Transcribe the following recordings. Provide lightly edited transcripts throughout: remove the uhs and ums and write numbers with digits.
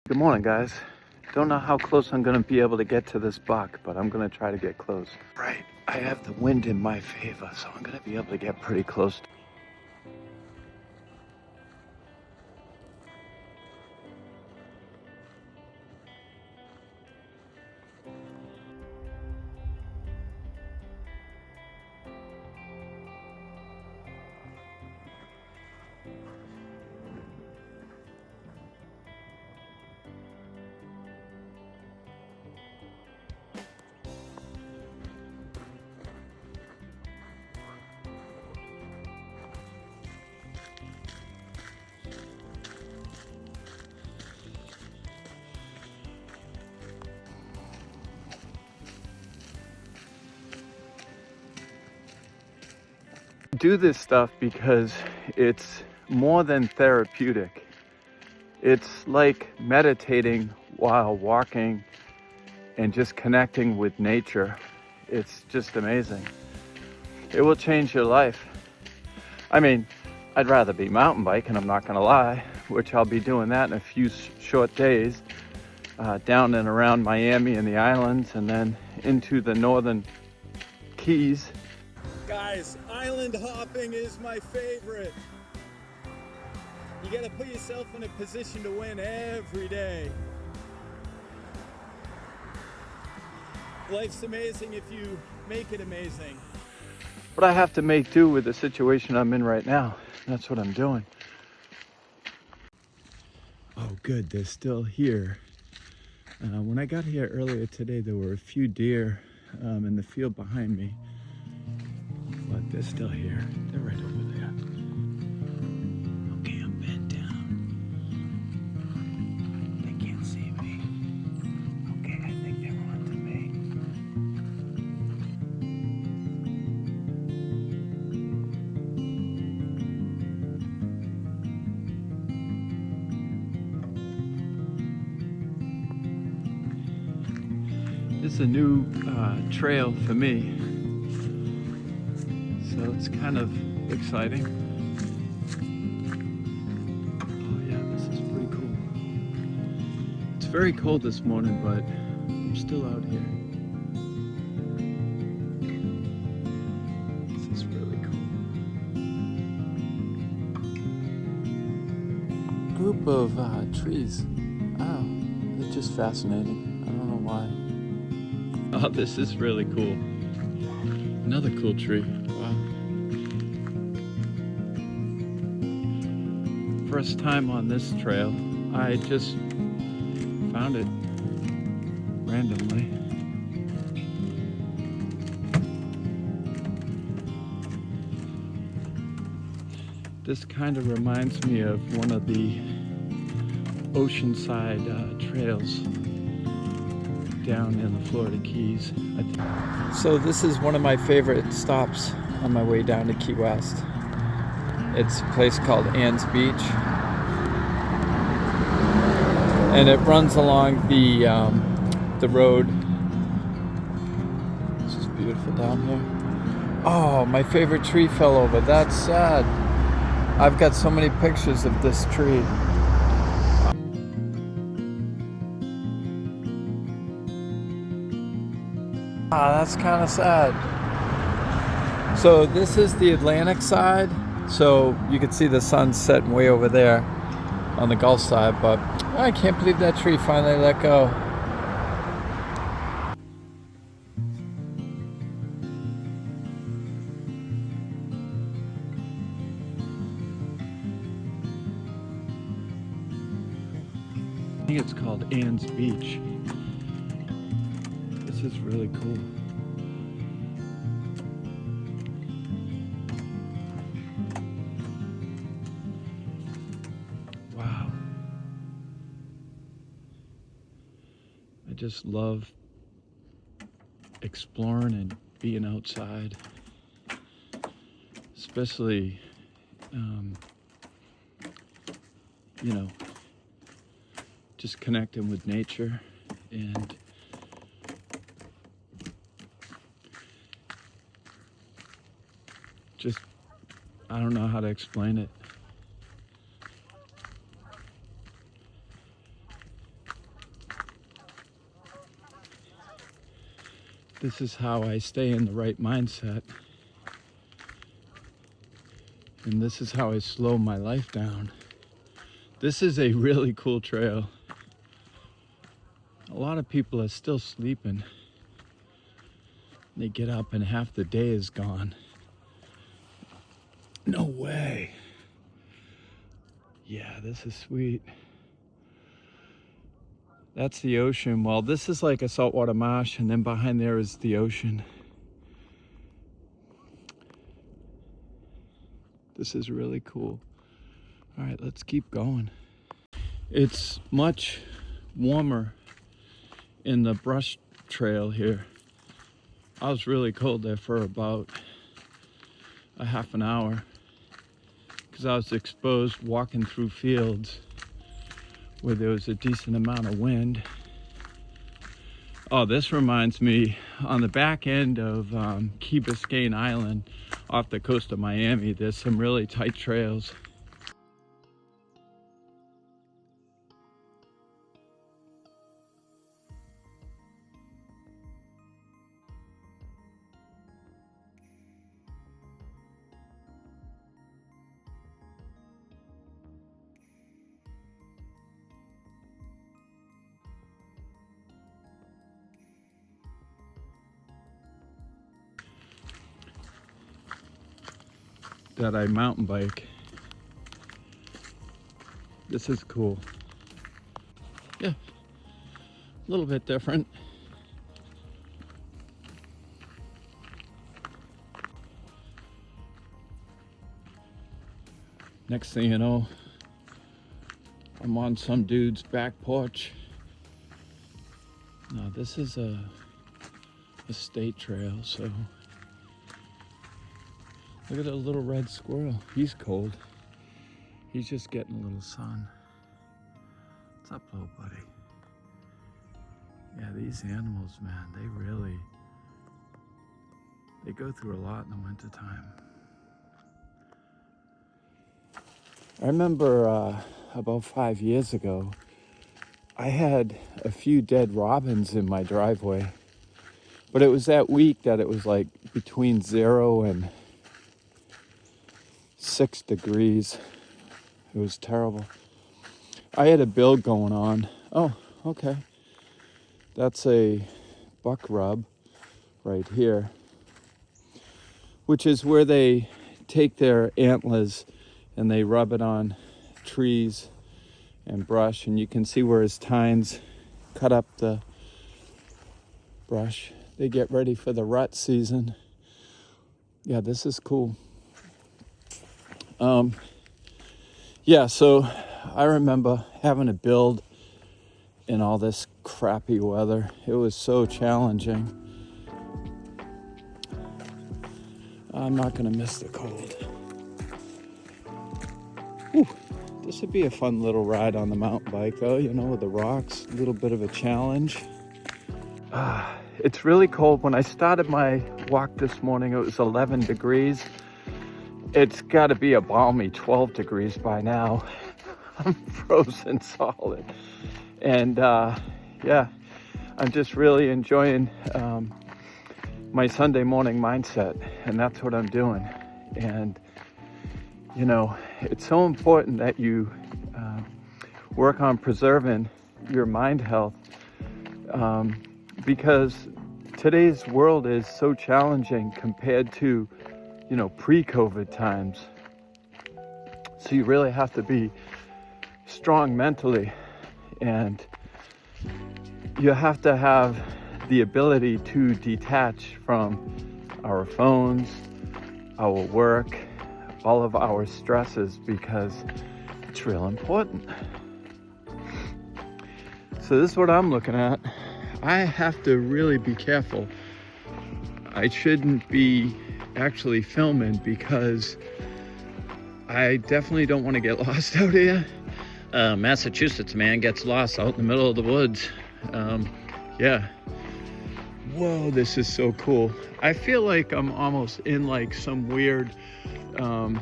Good morning, guys. Don't know how close I'm gonna be able to get to this buck, but I'm gonna try to get close. Right, I have the wind in my favor, so I'm gonna be able to get pretty close. Do this stuff because it's more than therapeutic. It's like meditating while walking and just connecting with nature. It's just amazing. It will change your life. I mean, I'd rather be mountain biking, I'm not gonna lie, which I'll be doing that in a few short days, down and around Miami and the islands, and then into the northern Keys. Guys, island hopping is my favorite. You gotta put yourself in a position to win every day. Life's amazing if you make it amazing. But I have to make do with the situation I'm in right now. That's what I'm doing. Oh, good, they're still here. When I got here earlier today, there were a few deer in the field behind me. But they're still here. They're right over there. Okay, I'm bent down. They can't see me. Okay, I think they're on to me. This is a new trail for me. So it's kind of exciting. Oh yeah, this is pretty cool. It's very cold this morning, but I'm still out here. This is really cool. Group of trees. Oh, they're just fascinating. I don't know why. Oh, this is really cool. Another cool tree. Wow. First time on this trail. I just found it randomly. This kind of reminds me of one of the oceanside trails down in the Florida Keys. So this is one of my favorite stops on my way down to Key West. It's a place called Ann's Beach, and it runs along the road. This is beautiful down here. Oh, my favorite tree fell over. That's sad. I've got so many pictures of this tree. Ah, that's kind of sad. So this is the Atlantic side. So you can see the sun setting way over there on the Gulf side, but I can't believe that tree finally let go. I think it's called Ann's Beach. This is really cool. Wow. I just love exploring and being outside, especially, you know, just connecting with nature and just, I don't know how to explain it. This is how I stay in the right mindset. And this is how I slow my life down. This is a really cool trail. A lot of people are still sleeping. They get up and half the day is gone. No way. Yeah, this is sweet. That's the ocean. Well, this is like a saltwater marsh, and then behind there is the ocean. This is really cool. All right, let's keep going. It's much warmer in the brush trail here. I was really cold there for about a half an hour because I was exposed walking through fields where there was a decent amount of wind. Oh, this reminds me, on the back end of Key Biscayne Island off the coast of Miami, there's some really tight trails. That I mountain bike. This is cool. Yeah, a little bit different. Next thing you know, I'm on some dude's back porch. Now this is a state trail, so look at that little red squirrel. He's cold. He's just getting a little sun. What's up, little buddy? Yeah, these animals, man, they go through a lot in the wintertime. I remember about 5 years ago, I had a few dead robins in my driveway. But it was that week that it was like between 0 and 6 degrees. It was terrible. I had a build going on. Oh, okay. That's a buck rub right here, which is where they take their antlers and they rub it on trees and brush, and you can see where his tines cut up the brush. They get ready for the rut season. Yeah, this is cool. Yeah, so I remember having to build in all this crappy weather. It was so challenging. I'm not gonna miss the cold. Whew. This would be a fun little ride on the mountain bike though, you know, with the rocks, a little bit of a challenge. It's really cold. When I started my walk this morning, it was 11 degrees. It's got to be a balmy 12 degrees by now. I'm frozen solid. And yeah, I'm just really enjoying my Sunday morning mindset, and that's what I'm doing. And, you know, it's so important that you work on preserving your mind health because today's world is so challenging compared to, you know, pre-COVID times. So you really have to be strong mentally, and you have to have the ability to detach from our phones, our work, all of our stresses, because it's real important. So this is what I'm looking at. I have to really be careful. I shouldn't be actually filming because I definitely don't want to get lost out here. Massachusetts man gets lost out in the middle of the woods. Yeah. Whoa, this is so cool. I feel like I'm almost in like some weird, I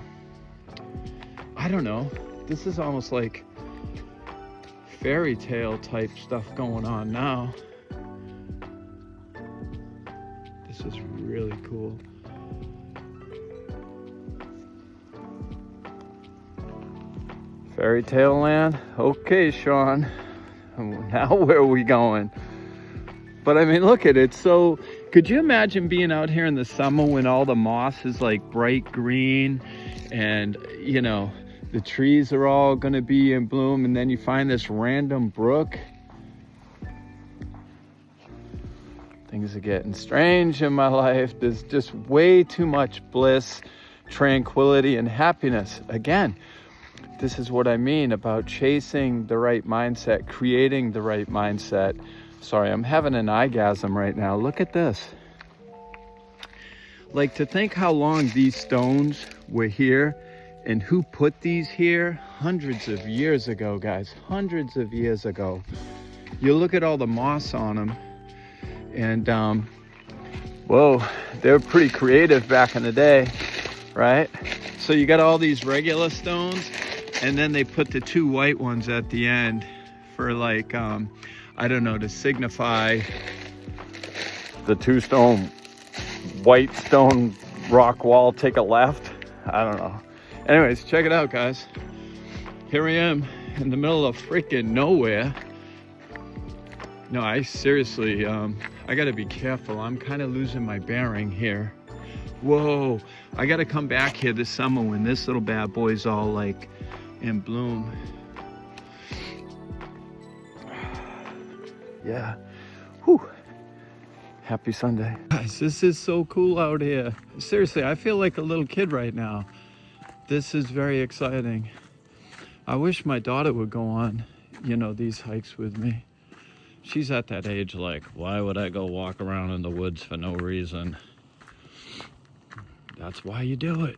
don't know. This is almost like fairy tale type stuff going on now. This is really cool. Fairy tale land? Okay, Sean. Now where are we going? But I mean, look at it. So, could you imagine being out here in the summer when all the moss is like bright green and, you know, the trees are all gonna be in bloom, and then you find this random brook? Things are getting strange in my life. There's just way too much bliss, tranquility, and happiness. Again, this is what I mean about chasing the right mindset, creating the right mindset. Sorry, I'm having an eyegasm right now. Look at this. Like, to think how long these stones were here and who put these here hundreds of years ago, guys, hundreds of years ago. You look at all the moss on them and, whoa, they were pretty creative back in the day, right? So you got all these regular stones, and then they put the two white ones at the end for, like, I don't know, to signify the white stone rock wall, take a left. I don't know. Anyways, check it out, guys. Here I am in the middle of freaking nowhere. No, I seriously, I gotta be careful. I'm kind of losing my bearing here. Whoa, I gotta come back here this summer when this little bad boy's all like in bloom. Yeah. Whew. Happy Sunday. Guys, this is so cool out here. Seriously, I feel like a little kid right now. This is very exciting. I wish my daughter would go on, you know, these hikes with me. She's at that age like, why would I go walk around in the woods for no reason? That's why you do it.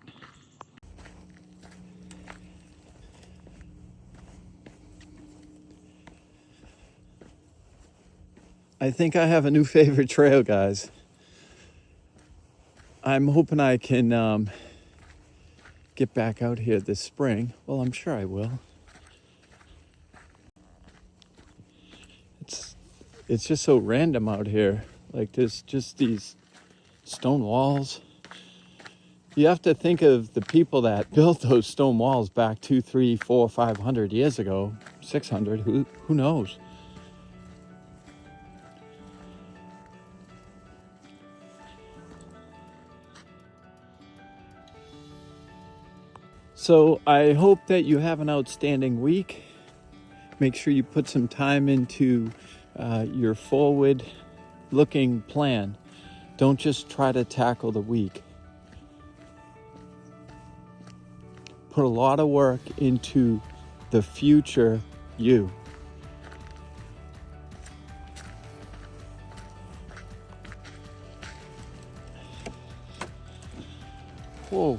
I think I have a new favorite trail, guys. I'm hoping I can get back out here this spring. Well, I'm sure I will. It's just so random out here. Like, there's just these stone walls. You have to think of the people that built those stone walls back 200, 300, 400, 500 years ago, 600, who knows? So I hope that you have an outstanding week. Make sure you put some time into your forward-looking plan. Don't just try to tackle the week. Put a lot of work into the future you. Whoa.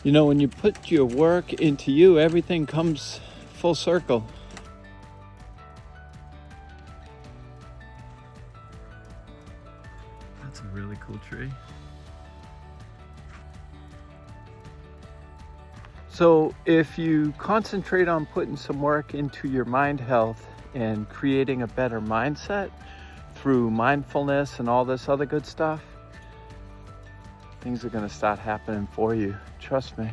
You know, when you put your work into you, everything comes full circle. That's a really cool tree. So if you concentrate on putting some work into your mind health and creating a better mindset through mindfulness and all this other good stuff, things are going to start happening for you. Trust me.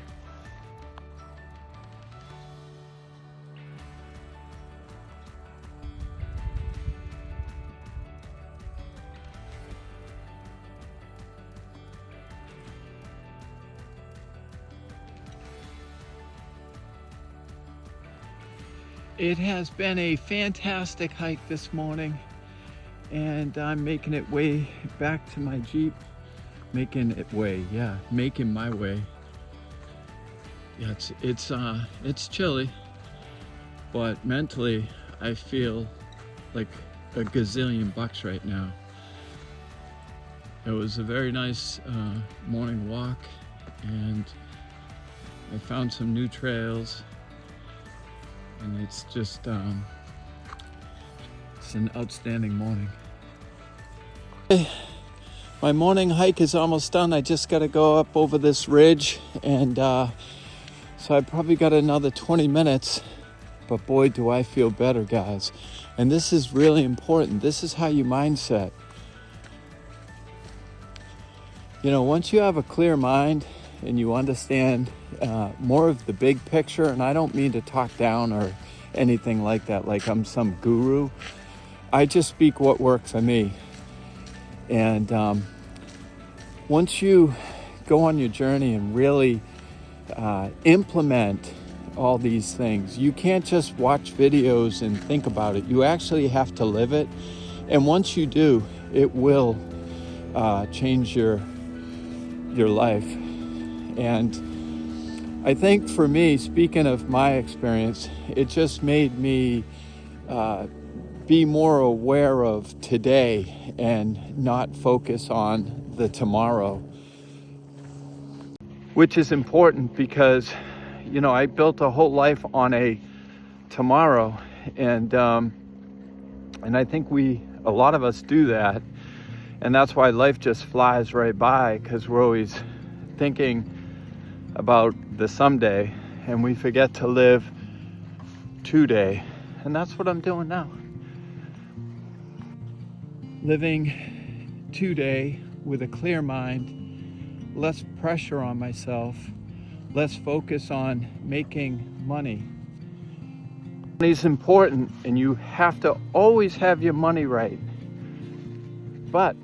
It has been a fantastic hike this morning, and I'm making it way back to my Jeep. Making my way. Yeah, it's chilly, but mentally I feel like a gazillion bucks right now. It was a very nice morning walk, and I found some new trails, and it's just it's an outstanding morning. My morning hike is almost done. I just got to go up over this ridge, and so I probably got another 20 minutes, but boy, do I feel better, guys. And this is really important. This is how you mindset. You know, once you have a clear mind and you understand more of the big picture, and I don't mean to talk down or anything like that, like I'm some guru. I just speak what works for me. And once you go on your journey and really implement all these things, you can't just watch videos and think about it. You actually have to live it. And once you do, it will change your life. And I think for me, speaking of my experience, it just made me be more aware of today and not focus on the tomorrow. Which is important because, you know, I built a whole life on a tomorrow, and I think a lot of us do that. And that's why life just flies right by, because we're always thinking about the someday and we forget to live today. And that's what I'm doing now. Living today with a clear mind, less pressure on myself, less focus on making money. Money is important, and you have to always have your money right. But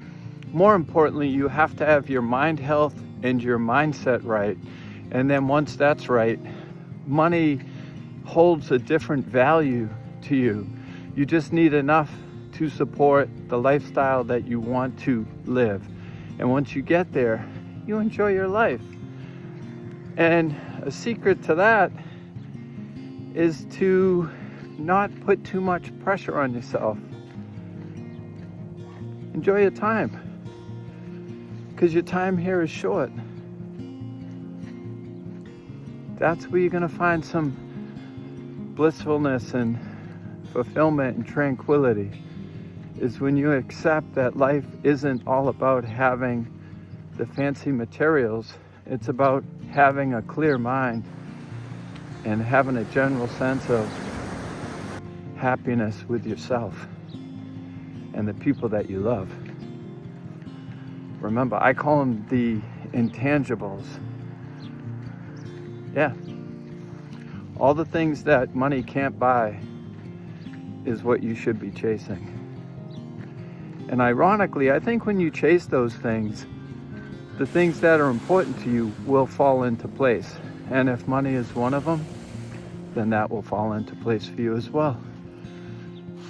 more importantly, you have to have your mind health and your mindset right. And then once that's right, money holds a different value to you. You just need enough to support the lifestyle that you want to live. And once you get there, you enjoy your life. And a secret to that is to not put too much pressure on yourself. Enjoy your time, because your time here is short. That's where you're going to find some blissfulness and fulfillment and tranquility, is when you accept that life isn't all about having the fancy materials. It's about having a clear mind and having a general sense of happiness with yourself and the people that you love. Remember, I call them the intangibles. Yeah. All the things that money can't buy is what you should be chasing. And ironically, I think when you chase those things, the things that are important to you will fall into place. And if money is one of them, then that will fall into place for you as well.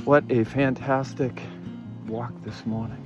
What a fantastic walk this morning.